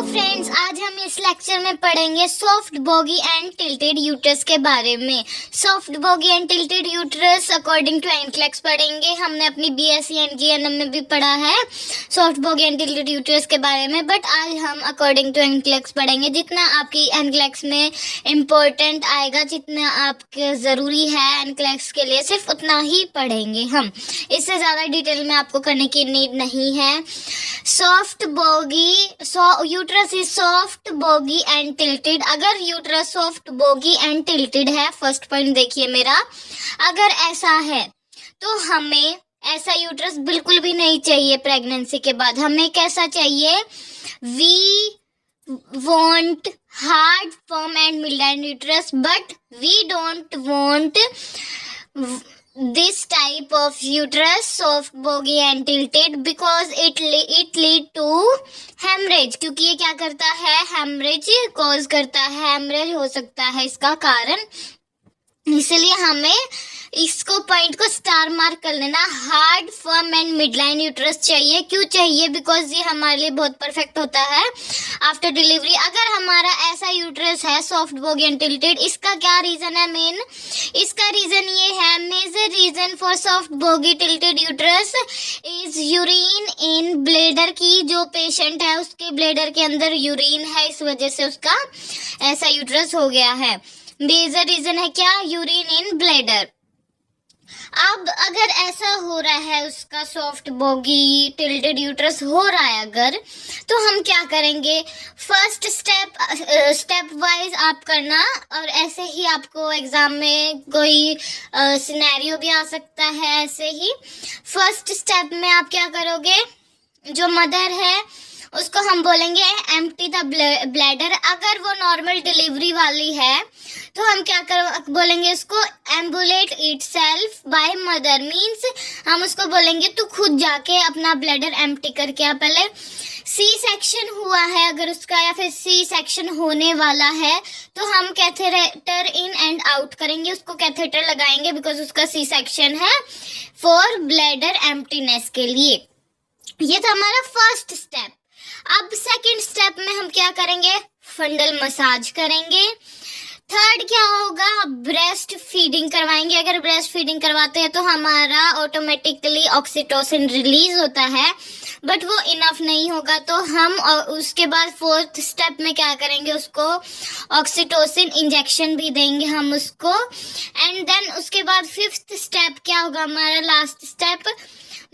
Friends, आज हम इस लेक्चर में पढ़ेंगे soft boggy and tilted uterus के बारे में। Soft boggy and tilted uterus according to NCLEX पढ़ेंगे। हमने अपनी बीएससी एंड जीएनएम में भी पढ़ा है soft boggy and tilted uterus के बारे में, बट आज हम अकॉर्डिंग टू एनक्लेक्स पढ़ेंगे। जितना आपकी एनक्लेक्स में इम्पोर्टेंट आएगा, जितना आपके ज़रूरी है एनक्लेक्स के लिए, सिर्फ उतना ही पढ़ेंगे हम। इससे ज़्यादा डिटेल में आपको करने की नीड नहीं है। Soft boggy, uterus is soft boggy and tilted. अगर uterus soft boggy and tilted है, फर्स्ट पॉइंट देखिए मेरा, अगर ऐसा है तो हमें ऐसा यूट्रस बिल्कुल भी नहीं चाहिए। प्रेगनेंसी के बाद हमें कैसा चाहिए? We want hard, firm and mild uterus, but we don't want this type of uterus soft bogy and tilted because it lead to hemorrhage। क्योंकि ये क्या करता है? hemorrhage cause करता है। hemorrhage हो सकता है इसका कारण, इसलिए हमें इसको पॉइंट को स्टार मार्क कर लेना। Hard, firm and midline uterus चाहिए। क्यों चाहिए? बिकॉज ये हमारे लिए बहुत परफेक्ट होता है आफ्टर डिलीवरी। अगर हमारा ऐसा यूट्रस है सॉफ्ट बोगी एंड टिल्टेड, इसका क्या रीजन है? मेन इसका रीजन ये है, major reason for soft boggy tilted uterus is urine in bladder की। जो पेशेंट है उसके ब्लैडर के अंदर यूरिन है, इस वजह से उसका ऐसा यूट्रस हो गया है। मेजर रीजन है क्या? Urine in bladder. अब अगर ऐसा हो रहा है, उसका सॉफ्ट बोगी टिल्टेड यूट्रस हो रहा है अगर, तो हम क्या करेंगे? फर्स्ट स्टेप वाइज आप करना, और ऐसे ही आपको एग्जाम में कोई सिनेरियो भी आ सकता है। ऐसे ही फर्स्ट स्टेप में आप क्या करोगे? जो मदर है उसको हम बोलेंगे एम्प्टी द ब्लैडर। अगर वो नॉर्मल डिलीवरी वाली है तो हम क्या बोलेंगे उसको? एम्बुलेट इटसेल्फ बाय मदर। मीन्स हम उसको बोलेंगे तू खुद जाके अपना ब्लैडर एम्प्टी करके आ। पहले सी सेक्शन हुआ है अगर उसका, या फिर सी सेक्शन होने वाला है, तो हम कैथेटर इन एंड आउट करेंगे, उसको कैथेटर लगाएंगे बिकॉज उसका सी सेक्शन है फॉर ब्लैडर एम्प्टीनेस के लिए। ये था हमारा फर्स्ट स्टेप। अब सेकंड स्टेप में हम क्या करेंगे? फंडल मसाज करेंगे। थर्ड क्या होगा? ब्रेस्ट फीडिंग करवाएंगे। अगर ब्रेस्ट फीडिंग करवाते हैं तो हमारा ऑटोमेटिकली ऑक्सीटोसिन रिलीज होता है, बट वो इनफ नहीं होगा, तो हम उसके बाद फोर्थ स्टेप में क्या करेंगे? उसको ऑक्सीटोसिन इंजेक्शन भी देंगे हम उसको। एंड देन उसके बाद फिफ्थ स्टेप क्या होगा हमारा? लास्ट स्टेप,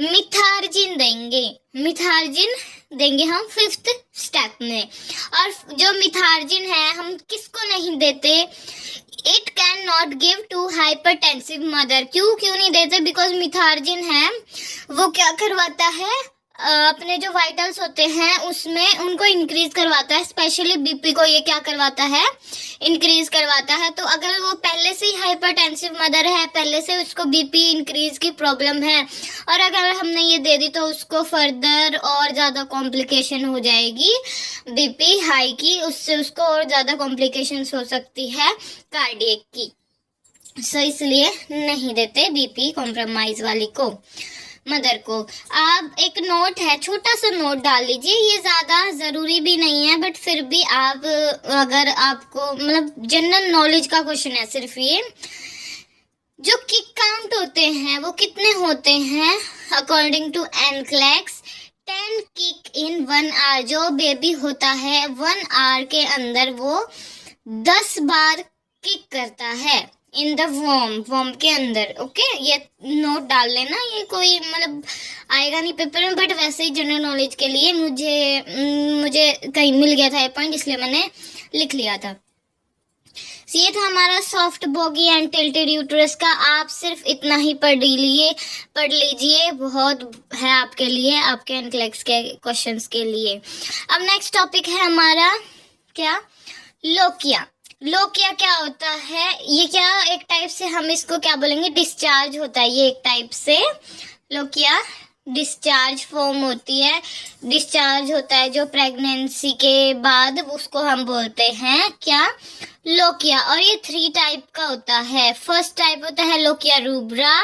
मिथार्जिन देंगे। मिथार्जिन देंगे हम फिफ्थ स्टेप में। और जो मिथार्जिन है हम किसको नहीं देते? It can not give to hypertensive mother. क्यों नहीं देते? बिकॉज मिथार्जिन है वो क्या करवाता है? अपने जो वाइटल्स होते हैं उसमें उनको इंक्रीज करवाता है। स्पेशली बीपी को ये क्या करवाता है? इंक्रीज करवाता है। तो अगर वो पहले से ही हाइपरटेंसिव मदर है, पहले से उसको बीपी इंक्रीज की प्रॉब्लम है, और अगर हमने ये दे दी तो उसको फर्दर और ज़्यादा कॉम्प्लिकेशन हो जाएगी बीपी हाई की, उससे उसको और ज़्यादा कॉम्प्लिकेशंस हो सकती है कार्डियक की। सो इसलिए नहीं देते बीपी कॉम्प्रोमाइज वाली को, मदर को। आप एक नोट है, छोटा सा नोट डाल लीजिए, ये ज़्यादा ज़रूरी भी नहीं है, बट फिर भी आप, अगर आपको मतलब जनरल नॉलेज का क्वेश्चन है सिर्फ ये, जो किक काउंट होते हैं वो कितने होते हैं according to NCLEX? 10 kick in 1 hour. जो बेबी होता है 1 आवर के अंदर वो 10 बार किक करता है इन द वॉर्म के अंदर। ओके, ये नोट डाल लेना, ये कोई मतलब आएगा नहीं पेपर में, बट वैसे ही जनरल नॉलेज के लिए मुझे कहीं मिल गया था ये पॉइंट, इसलिए मैंने लिख लिया था। ये था हमारा soft boggy and tilted uterus का। आप सिर्फ इतना ही पढ़ लीजिए, बहुत है आपके लिए, आपके एनक्लेक्स के क्वेश्चंस के लिए। अब नेक्स्ट टॉपिक है हमारा क्या? लोकिया। लोकिया क्या होता है? ये क्या एक टाइप से हम इसको क्या बोलेंगे? डिस्चार्ज होता है ये एक टाइप से। लोकिया डिस्चार्ज फॉर्म होती है, डिस्चार्ज होता है जो प्रेगनेंसी के बाद, उसको हम बोलते हैं क्या? लोकिया। और ये 3 टाइप का होता है। फर्स्ट टाइप होता है लोकिया रूब्रा,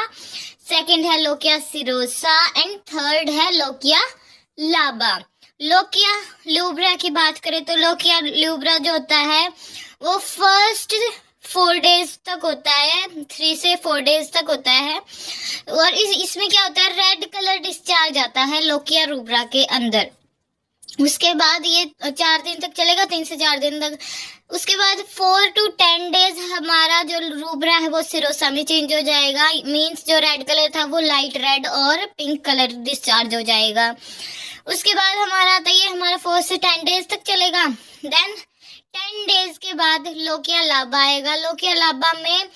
सेकंड है लोकिया सिरोसा, एंड थर्ड है लोकिया लाबा। लोकिया ल्यूब्रा की बात करें तो लोकिया ल्यूब्रा जो होता है वो फर्स्ट 4 डेज तक होता है, 3 से 4 डेज तक होता है। और इसमें क्या होता है, रेड कलर डिस्चार्ज आता है लोकिया रूब्रा के अंदर। उसके बाद ये 4 दिन तक चलेगा, 3 से 4 दिन तक। उसके बाद 4 to 10 डेज हमारा जो रूब्रा है वो सिरोसा में चेंज हो जाएगा। मीन्स जो रेड कलर था वो लाइट रेड और पिंक कलर डिस्चार्ज हो जाएगा। उसके बाद हमारा आता है हमारा 4 से 10 डेज तक चलेगा। देन 10 डेज के बाद लोकिया लाबा आएगा। लोकिया लाबा में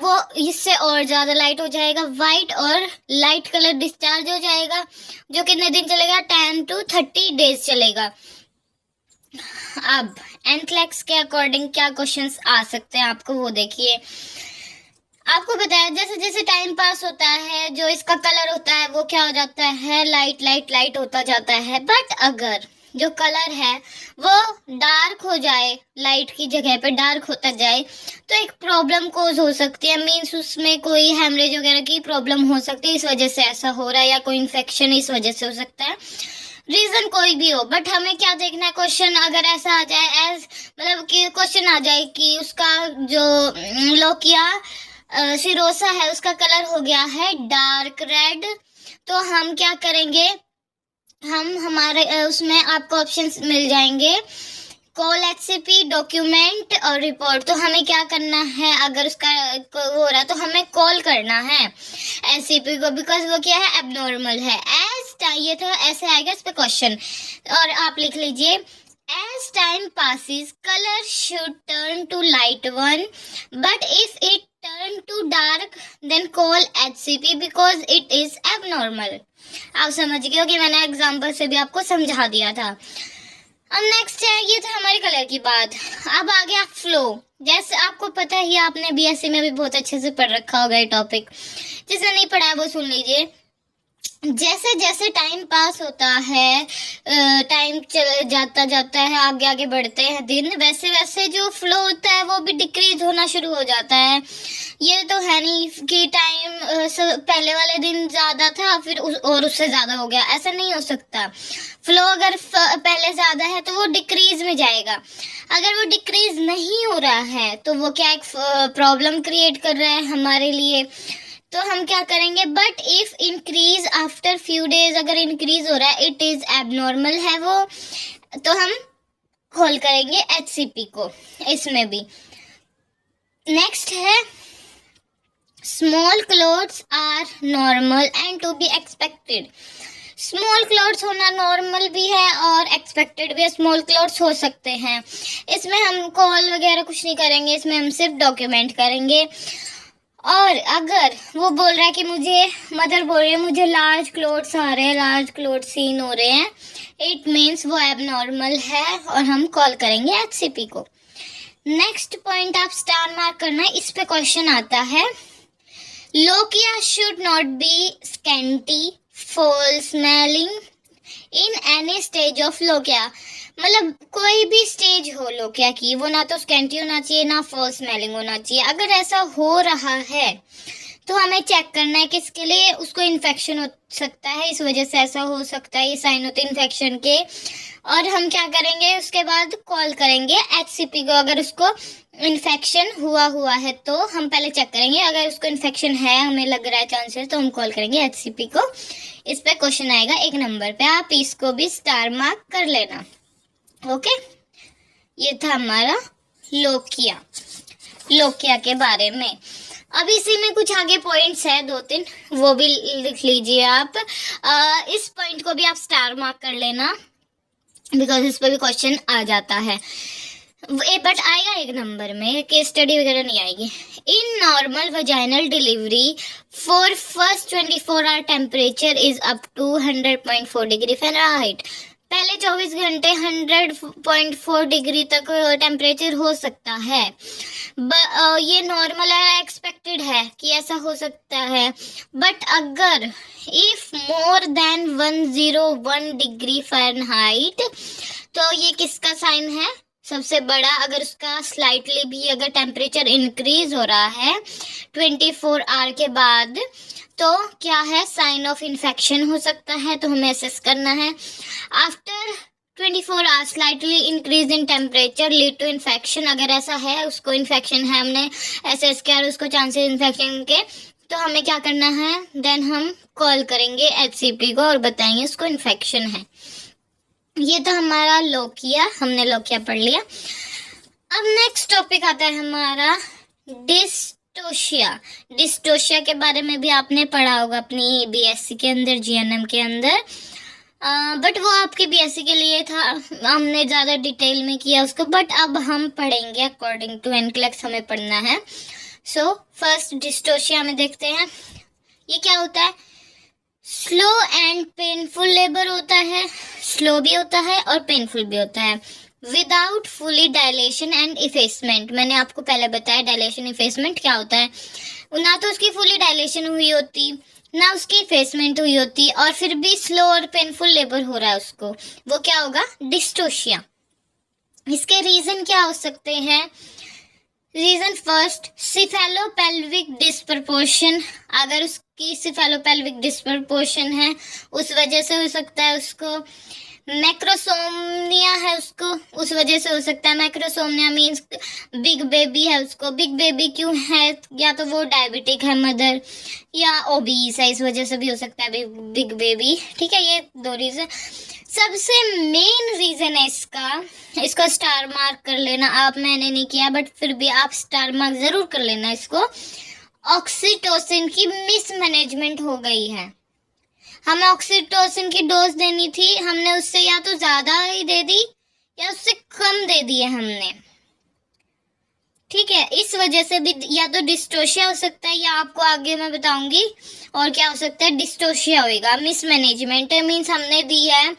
वो इससे और ज़्यादा लाइट हो जाएगा, वाइट और लाइट कलर डिस्चार्ज हो जाएगा, जो कितने दिन चलेगा, 10 to 30 डेज चलेगा। अब एनक्लेक्स के अकॉर्डिंग क्या क्वेश्चंस आ सकते हैं आपको वो देखिए। आपको बताया जैसे जैसे टाइम पास होता है जो इसका कलर होता है वो क्या हो जाता है, लाइट लाइट लाइट होता जाता है। बट अगर जो कलर है वो डार्क हो जाए, लाइट की जगह पे डार्क होता जाए, तो एक प्रॉब्लम कोज हो सकती है। मीन्स उसमें कोई हेमरेज वगैरह की प्रॉब्लम हो सकती है, इस वजह से ऐसा हो रहा है, या कोई इन्फेक्शन इस वजह से हो सकता है। रीजन कोई भी हो, बट हमें क्या देखना है, क्वेश्चन अगर ऐसा आ जाए मतलब कि क्वेश्चन आ जाए कि उसका जो लोकिया सिरोसा है उसका कलर हो गया है डार्क रेड, तो हम क्या करेंगे, हम हमारे उसमें आपको ऑप्शंस मिल जाएंगे, कॉल एचसीपी, डॉक्यूमेंट और रिपोर्ट। तो हमें क्या करना है, अगर उसका हो रहा है तो हमें कॉल करना है एचसीपी को, बिकॉज वो क्या है, एबनॉर्मल है। ये तो ऐसे आएगा इस पे क्वेश्चन, और आप लिख लीजिए, as time passes color should turn to light one, but if it turn to dark then call HCP because it is abnormal। आप समझ गए हो कि मैंने एग्जांपल से भी आपको समझा दिया था। अब नेक्स्ट है, ये था हमारी कलर की बात। अब आ गया फ्लो। जैसे आपको पता ही, आपने बीएससी में भी बहुत अच्छे से पढ़ रखा होगा ये टॉपिक, जिसने नहीं पढ़ा है वो सुन लीजिए। जैसे जैसे टाइम पास होता है, टाइम चल जाता जाता है, आगे आगे बढ़ते हैं दिन, वैसे वैसे जो फ्लो होता है वो भी डिक्रीज होना शुरू हो जाता है। ये तो है नहीं कि टाइम पहले वाले दिन ज़्यादा था फिर और उससे ज़्यादा हो गया, ऐसा नहीं हो सकता। फ्लो अगर पहले ज़्यादा है तो वो डिक्रीज में जाएगा। अगर वो डिक्रीज नहीं हो रहा है तो वो क्या एक प्रॉब्लम क्रिएट कर रहा है हमारे लिए। तो हम क्या करेंगे, but if increase after few days, अगर इंक्रीज हो रहा है, इट इज एबनॉर्मल है वो, तो हम कॉल करेंगे एचसीपी को इसमें भी। नेक्स्ट है, small clots are normal and to be expected. Small clots होना नॉर्मल भी है और एक्सपेक्टेड भी है, स्मॉल क्लोथ्स हो सकते हैं। इसमें हम कॉल वगैरह कुछ नहीं करेंगे, इसमें हम सिर्फ डॉक्यूमेंट करेंगे। और अगर वो बोल रहा है कि मुझे, मदर बोल रही है मुझे लार्ज क्लोथ्स आ रहे हैं, लार्ज क्लोथ्स सीन हो रहे हैं, इट मीन्स वो एबनॉर्मल है और हम कॉल करेंगे एचसीपी को। नेक्स्ट पॉइंट आप स्टार मार्क करना है, इस पे क्वेश्चन आता है, lochia should not be scanty, fall smelling in any stage of lochia. मतलब कोई भी स्टेज हो लोकिया की, वो ना तो स्कैंटी होना चाहिए ना फॉल स्मेलिंग होना चाहिए। अगर ऐसा हो रहा है तो हमें चेक करना है किसके लिए, उसको इन्फेक्शन हो सकता है, इस वजह से ऐसा हो सकता है, ये साइन होते हैं इन्फेक्शन के। और हम क्या करेंगे, उसके बाद कॉल करेंगे एचसीपी को। अगर उसको इन्फेक्शन हुआ है तो हम पहले चेक करेंगे, अगर उसको इन्फेक्शन है, हमें लग रहा है चांसेस, तो हम कॉल करेंगे एचसीपी को। इस पे क्वेश्चन आएगा 1 नंबर पे, आप इसको भी स्टार मार्क कर लेना। ओके, ये था हमारा लोकिया के बारे में। अब इसी में कुछ आगे पॉइंट्स है 2-3, वो भी लिख लीजिए आप। इस पॉइंट को भी आप स्टार मार्क कर लेना, बिकॉज इस पर भी क्वेश्चन आ जाता है, बट आएगा 1 नंबर में, केस स्टडी वगैरह नहीं आएगी। In normal vaginal delivery for first 24 hour temperature is up to 100.4 degree Fahrenheit. पहले 24 घंटे 100.4 डिग्री तक टेम्परेचर हो सकता है। ये नॉर्मल है, एक्सपेक्टेड है कि ऐसा हो सकता है। बट अगर if more than 101 degree Fahrenheit, तो ये किसका साइन है, सबसे बड़ा, अगर उसका स्लाइटली भी अगर टेम्परेचर इंक्रीज हो रहा है 24 आवर के बाद, तो क्या है, साइन ऑफ इन्फेक्शन हो सकता है, तो हमें असेस करना है। After 24 hour slightly increase in temperature lead to infection, अगर ऐसा है, उसको इन्फेक्शन है, हमने असेस किया उसको चांसेस इन्फेक्शन के, तो हमें क्या करना है, देन हम कॉल करेंगे HCP को और बताएंगे उसको इन्फेक्शन है। ये तो हमारा लोकिया, हमने लोकिया पढ़ लिया। अब नेक्स्ट टॉपिक आता है हमारा डिस्टोशिया। डिस्टोशिया के बारे में भी आपने पढ़ा होगा अपनी BSc के अंदर, GNM के अंदर, बट वो आपके BSc के लिए था, हमने ज़्यादा डिटेल में किया उसको, बट अब हम पढ़ेंगे अकॉर्डिंग टू NCLEX, हमें पढ़ना है। सो फर्स्ट डिस्टोशिया में देखते हैं ये क्या होता है। स्लो एंड पेनफुल लेबर होता है, स्लो भी होता है और पेनफुल भी होता है, without fully dilation and effacement. मैंने आपको पहले बताया डायलेशन इफेसमेंट क्या होता है, ना तो उसकी फुली डायलेशन हुई होती, ना उसकी इफेसमेंट हुई होती, और फिर भी स्लो और पेनफुल लेबर हो रहा है उसको, वो क्या होगा, डिस्टोशिया। इसके रीजन क्या हो सकते हैं। रीजन फर्स्ट, सिफेलोपेल्विक डिस्प्रपोर्शन, अगर उसकी सिफेलोपेल्विक डिस्प्रपोर्शन है उस वजह से हो सकता है उसको। मैक्रोसोमनिया है उसको, उस वजह से हो सकता है। मैक्रोसोमनिया मीन्स बिग बेबी है उसको, बिग बेबी क्यों है, या तो वो डायबिटिक है मदर, या ओबीस है, इस वजह से भी हो सकता है बिग बेबी। ठीक है, ये दो रीजन। सबसे मेन रीजन है इसको स्टार मार्क कर लेना आप, मैंने नहीं किया बट फिर भी आप स्टार मार्क जरूर कर लेना इसको। ऑक्सीटोसिन की मिसमैनेजमेंट हो गई है। हमें ऑक्सीटोसिन की डोज देनी थी, हमने उससे या तो ज्यादा ही दे दी या उससे कम दे दी है हमने। ठीक है, इस वजह से भी या तो डिस्टोशिया हो सकता है, या आपको आगे मैं बताऊंगी और क्या हो सकता है, डिस्टोशिया होएगा। मिसमैनेजमेंट मीन्स हमने दी है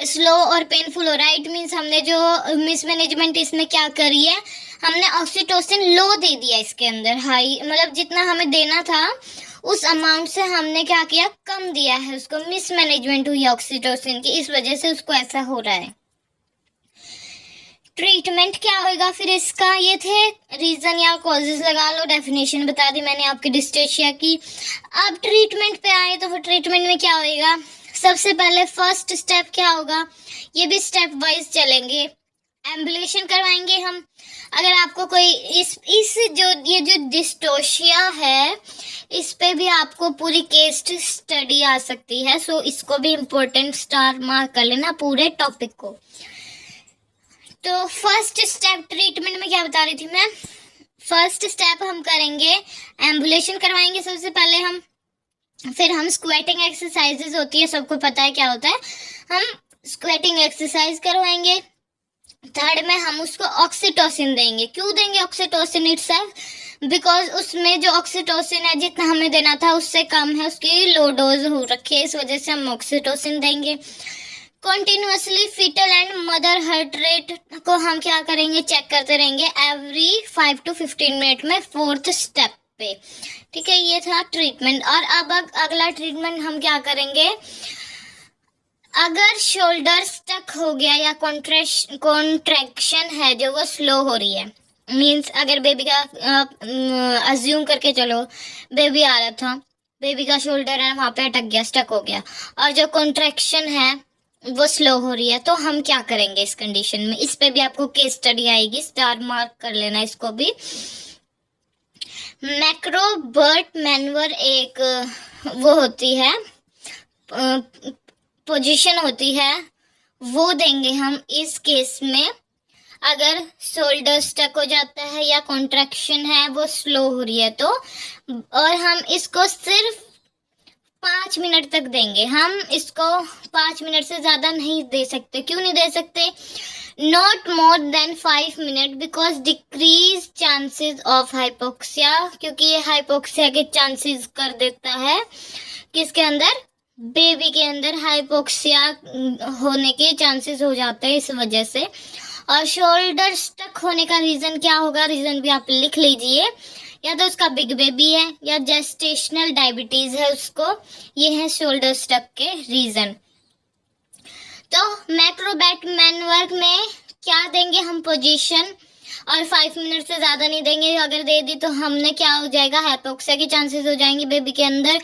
स्लो और पेनफुल हो रहा है, इट मीन्स हमने जो मिसमैनेजमेंट इसमें क्या करी है, हमने ऑक्सीटोसिन लो दे दिया इसके अंदर, हाई मतलब जितना हमें देना था उस अमाउंट से हमने क्या किया, कम दिया है उसको, मिसमैनेजमेंट हुई ऑक्सीटोसिन की, इस वजह से उसको ऐसा हो रहा है। ट्रीटमेंट क्या होगा फिर इसका, ये थे रीजन या कॉजेज, लगा लो, डेफिनेशन बता दी मैंने आपकी डिस्टोशिया की। अब ट्रीटमेंट पे आए तो ट्रीटमेंट में क्या होएगा। सबसे पहले फर्स्ट स्टेप क्या होगा, ये भी स्टेप वाइज चलेंगे। एम्बुलेशन करवाएंगे हम। अगर आपको कोई ये जो डिस्टोशिया है, इस पे भी आपको पूरी केस स्टडी आ सकती है, सो इसको भी इम्पोर्टेंट स्टार मार्क कर लेना पूरे टॉपिक को। तो फर्स्ट स्टेप ट्रीटमेंट में क्या बता रही थी मैं, फर्स्ट स्टेप हम करेंगे एम्बुलेशन करवाएंगे सबसे पहले हम, फिर हम स्क्वेटिंग एक्सरसाइजेज होती है, सबको पता है क्या होता है, हम स्क्वेटिंग एक्सरसाइज करवाएंगे। थर्ड में हम उसको ऑक्सीटोसिन देंगे। क्यों देंगे ऑक्सीटोसिन इटसेल्फ, बिकॉज उसमें जो ऑक्सीटोसिन है जितना हमें देना था उससे कम है, उसकी लो डोज हो रखी है, इस वजह से हम ऑक्सीटोसिन देंगे। Continuously fetal and mother heart rate को हम क्या करेंगे, चेक करते रहेंगे एवरी 5 to 15 मिनट में, फोर्थ स्टेप पे। ठीक है, ये था ट्रीटमेंट। और अब अगला ट्रीटमेंट हम क्या करेंगे, अगर शोल्डर स्टक हो गया या कॉन्ट्रैक्शन है जो वो स्लो हो रही है, मीन्स अगर बेबी का अज्यूम करके चलो बेबी आ रहा था, बेबी का शोल्डर है वहाँ पे अटक गया, स्टक हो गया, और जो कॉन्ट्रैक्शन है वो स्लो हो रही है, तो हम क्या करेंगे इस कंडीशन में। इस पे भी आपको केस स्टडी आएगी, स्टार मार्क कर लेना इसको भी। मैक्रोबर्ट मैनवर एक वो होती है, पोजीशन होती है, वो देंगे हम इस केस में। अगर शोल्डर स्टक हो जाता है या कॉन्ट्रैक्शन है वो स्लो हो रही है तो, और हम इसको सिर्फ 5 मिनट तक देंगे। हम इसको 5 मिनट से ज़्यादा नहीं दे सकते। क्यों नहीं दे सकते, not more than 5 minute, because decrease chances of hypoxia, क्योंकि ये हाइपोक्सिया के चांसेस कर देता है, किसके अंदर, बेबी के अंदर हाइपोक्सिया होने के चांसेस हो जाते हैं इस वजह से। और शोल्डर स्टक होने का रीज़न क्या होगा, रीज़न भी आप लिख लीजिए, या तो उसका बिग बेबी है या जेस्टेशनल डायबिटीज है उसको, ये है शोल्डर स्टक के रीजन। तो मैक्रोबैट मैनवर्क में क्या देंगे हम पोजीशन, और 5 मिनट से ज़्यादा नहीं देंगे। अगर दे दी तो हमने क्या हो जाएगा, हाइपोक्सिया के चांसेस हो जाएंगे बेबी के अंदर।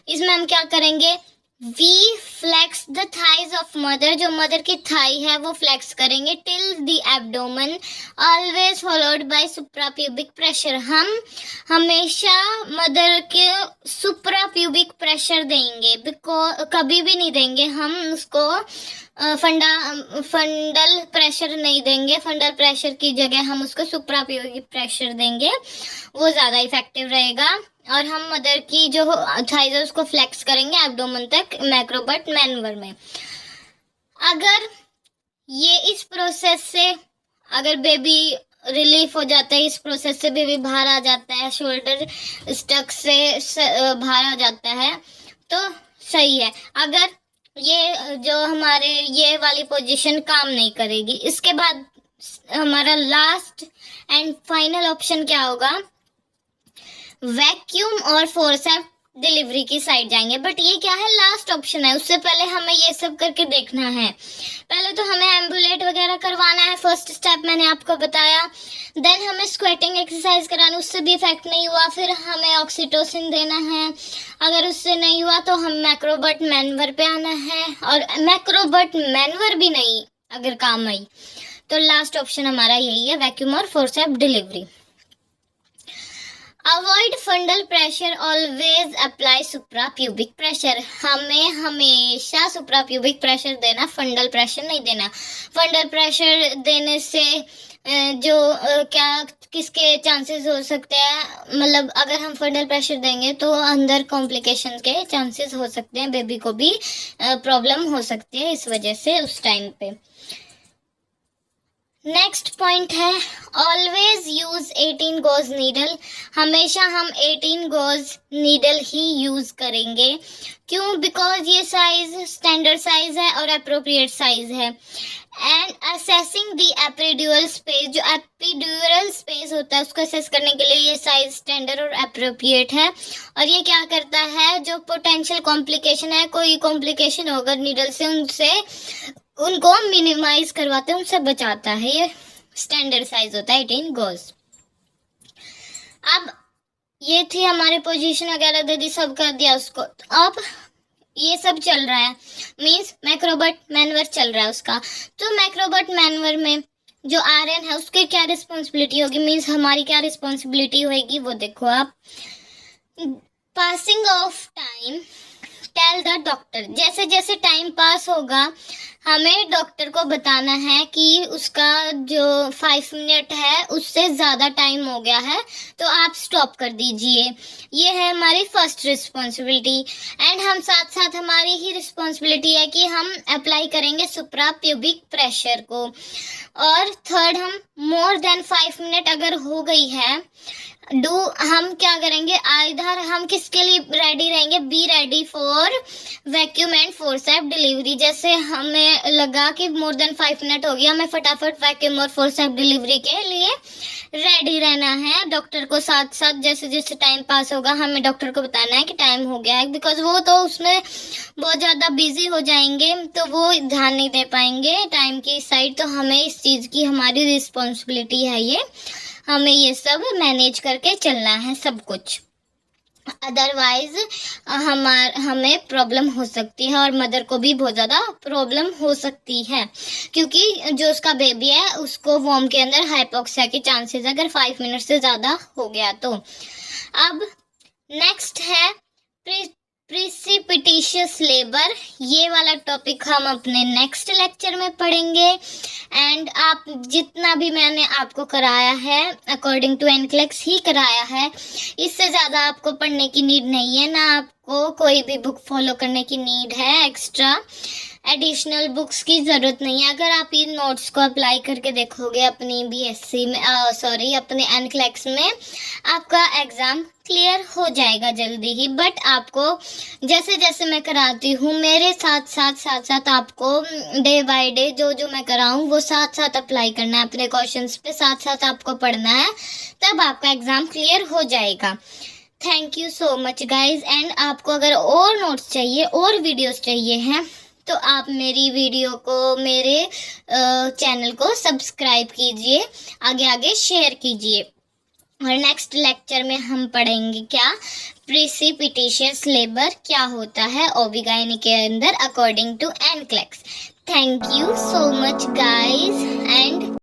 इसमें हम क्या करेंगे, we flex the thighs of mother, जो मदर की थाई है वो फ्लेक्स करेंगे till the abdomen, always followed by suprapubic pressure. हम हमेशा मदर के सुप्राप्यूबिक प्रेशर देंगे, बिकॉज कभी भी नहीं देंगे हम उसको फंडल प्रेशर नहीं देंगे। फंडल प्रेशर की जगह हम उसको सुप्राप्यूबिक प्रेशर देंगे, वो ज़्यादा इफेक्टिव रहेगा। और हम मदर की जो थाइज है उसको फ्लेक्स करेंगे एब्डोमेन तक मैक्रोबट मैनवर में। अगर ये इस प्रोसेस से अगर बेबी रिलीफ हो जाता है, इस प्रोसेस से बेबी बाहर आ जाता है, शोल्डर स्टक से बाहर आ जाता है तो सही है। अगर ये जो हमारे ये वाली पोजीशन काम नहीं करेगी, इसके बाद हमारा लास्ट एंड फाइनल ऑप्शन क्या होगा, वैक्यूम और फोर्सेप्स डिलीवरी की साइड जाएंगे। बट ये क्या है, लास्ट ऑप्शन है। उससे पहले हमें ये सब करके देखना है। पहले तो हमें एम्बुलेट वगैरह करवाना है, फर्स्ट स्टेप मैंने आपको बताया। देन हमें स्क्वेटिंग एक्सरसाइज कराना, उससे भी इफेक्ट नहीं हुआ, फिर हमें ऑक्सीटोसिन देना है। अगर उससे नहीं हुआ तो हम मैक्रोबट मैनवर पे आना है, और मैक्रोबट मैनवर भी नहीं अगर काम आई तो लास्ट ऑप्शन हमारा यही है, वैक्यूम और forceps delivery. Avoid फंडल pressure, always apply suprapubic pressure. हमें हमेशा सुप्राप्यूबिक प्रेशर देना, फंडल प्रेशर नहीं देना। फंडल प्रेशर देने से जो क्या किसके चांसेस हो सकते हैं, मतलब अगर हम फंडल प्रेशर देंगे तो अंदर कॉम्प्लिकेशंस के चांसेस हो सकते हैं, बेबी को भी प्रॉब्लम हो सकती है इस वजह से उस टाइम पे। नेक्स्ट पॉइंट है, ऑलवेज यूज 18 गोज नीडल। हमेशा हम 18 गोज नीडल ही यूज करेंगे। क्यों? बिकॉज ये साइज स्टैंडर्ड साइज है और अप्रोप्रिएट साइज है। And assessing the epidural space, जो एपिड्यूरल स्पेस होता है उसको असेस करने के लिए ये साइज स्टैंडर्ड और अप्रोप्रिएट है। और ये क्या करता है, जो पोटेंशियल कॉम्प्लिकेशन है, कोई कॉम्प्लिकेशन होगा नीडल से, उनको मिनिमाइज करवाते हैं, उनसे बचाता है। ये स्टैंडर्ड साइज होता है 18 गोज। अब ये थी हमारे पोजीशन वगैरह दे दी, सब कर दिया उसको। अब ये सब चल रहा है, मींस मैक्रोबट मैनवर चल रहा है उसका। तो मैक्रोबट मैनवर में जो आरएन है उसकी क्या रिस्पॉन्सिबिलिटी होगी, मींस हमारी क्या रिस्पॉन्सिबिलिटी होगी, वो देखो आप। Passing of time, tell the doctor. जैसे जैसे टाइम पास होगा हमें डॉक्टर को बताना है कि उसका जो 5 मिनट है उससे ज़्यादा टाइम हो गया है, तो आप स्टॉप कर दीजिए। ये है हमारी फर्स्ट रिस्पॉन्सिबिलिटी। एंड हम साथ साथ हमारी ही रिस्पॉन्सिबिलिटी है कि हम अप्लाई करेंगे सुप्राप्यूबिक प्रेशर को। और थर्ड, हम मोर देन 5 मिनट अगर हो गई है हम क्या करेंगे, आइधर हम किसके लिए रेडी रहेंगे, be ready for vacuum and forceps delivery. जैसे हमें लगा कि मोर देन 5 मिनट हो गया, हमें फटाफट वैक्यूम और फोर्सेप्स डिलीवरी के लिए रेडी रहना है। डॉक्टर को साथ साथ जैसे जैसे टाइम पास होगा हमें डॉक्टर को बताना है कि टाइम हो गया है, बिकॉज वो तो उसमें बहुत ज़्यादा बिजी हो जाएंगे तो वो ध्यान नहीं दे पाएंगे टाइम की साइड। तो हमें इस चीज़ की हमारी रिस्पॉन्सिबिलिटी है, ये हमें ये सब मैनेज करके चलना है सब कुछ, अदरवाइज हमें प्रॉब्लम हो सकती है और मदर को भी बहुत ज़्यादा प्रॉब्लम हो सकती है, क्योंकि जो उसका बेबी है उसको वॉर्म के अंदर हाइपोक्सिया के चांसेस अगर 5 मिनट से ज़्यादा हो गया तो। अब नेक्स्ट है प्रिसिपिटेशियस लेबर। ये वाला टॉपिक हम अपने नेक्स्ट लेक्चर में पढ़ेंगे। एंड आप जितना भी मैंने आपको कराया है अकॉर्डिंग टू एनक्लेक्स ही कराया है, इससे ज़्यादा आपको पढ़ने की नीड नहीं है, ना आपको कोई भी बुक फॉलो करने की नीड है। एक्स्ट्रा एडिशनल बुक्स की ज़रूरत नहीं है। अगर आप इन नोट्स को अप्लाई करके देखोगे अपनी बीएससी में अपने एनक्लेक्स में, आपका एग्ज़ाम क्लियर हो जाएगा जल्दी ही। बट आपको जैसे जैसे मैं कराती हूँ मेरे साथ साथ आपको डे बाय डे जो मैं कराऊँ वो साथ साथ अप्लाई करना है अपने क्वेश्चंस पे, साथ साथ आपको पढ़ना है, तब आपका एग्ज़ाम क्लियर हो जाएगा। Thank you so much guys. And आपको अगर और नोट्स चाहिए और वीडियोस चाहिए हैं तो आप मेरी वीडियो को, मेरे चैनल को सब्सक्राइब कीजिए, आगे आगे शेयर कीजिए। और नेक्स्ट लेक्चर में हम पढ़ेंगे क्या, प्रिसिपिटेशियस लेबर क्या होता है ओबीगायनी के अंदर according to NCLEX. Thank you so much guys.